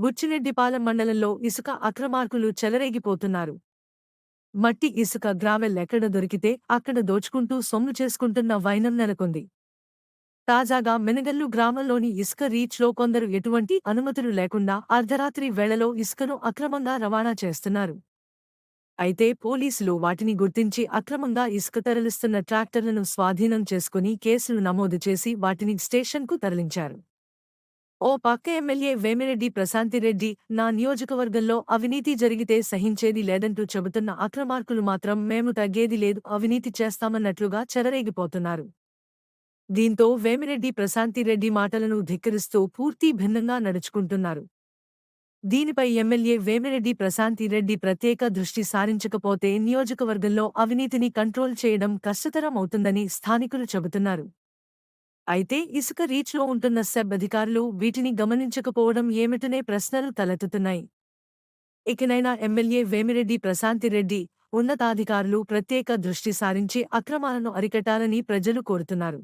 బుచ్చిరెడ్డిపాలెం మండలంలో ఇసుక అక్రమార్కులు చెలరేగిపోతున్నారు. మట్టి ఇసుక గ్రావెల్ ఎక్కడ దొరికితే అక్కడ దోచుకుంటూ సొమ్ము చేసుకుంటున్న వైనం నెలకొంది. తాజాగా మెనగల్లు గ్రామంలోని ఇసుక రీచ్లో కొందరు ఎటువంటి అనుమతులు లేకుండా అర్ధరాత్రి వేళలో ఇసుకను అక్రమంగా రవాణా చేస్తున్నారు. అయితే పోలీసులు వాటిని గుర్తించి అక్రమంగా ఇసుక తరలిస్తున్న ట్రాక్టర్లను స్వాధీనం చేసుకుని కేసులు నమోదు చేసి వాటిని స్టేషన్కు తరలించారు. ఓ పక్క ఎమ్మెల్యే వేమిరెడ్డి ప్రశాంతిరెడ్డి నా నియోజకవర్గంలో అవినీతి జరిగితే సహించేది లేదంటూ చెబుతున్న అక్రమార్కులు మాత్రం మేము తగ్గేది లేదు అవినీతి చేస్తామన్నట్లుగా చెలరేగిపోతున్నారు. దీంతో వేమిరెడ్డి ప్రశాంతిరెడ్డి మాటలను ధిక్కరిస్తూ పూర్తి భిన్నంగా నడుచుకుంటున్నారు. దీనిపై ఎమ్మెల్యే వేమిరెడ్డి ప్రశాంతిరెడ్డి ప్రత్యేక దృష్టి సారించకపోతే నియోజకవర్గంలో అవినీతిని కంట్రోల్ చేయడం కష్టతరం అవుతుందని స్థానికులు చెబుతున్నారు. అయితే ఇసుక రీచ్లో ఉంటున్న సెబ్ అధికారులు వీటిని గమనించకపోవడం ఏమిటనే ప్రశ్నలు తలెత్తుతున్నాయి. ఇకనైనా ఎమ్మెల్యే వేమిరెడ్డి ప్రశాంతిరెడ్డి, ఉన్నతాధికారులు ప్రత్యేక దృష్టి సారించి అక్రమాలను అరికట్టాలని ప్రజలు కోరుతున్నారు.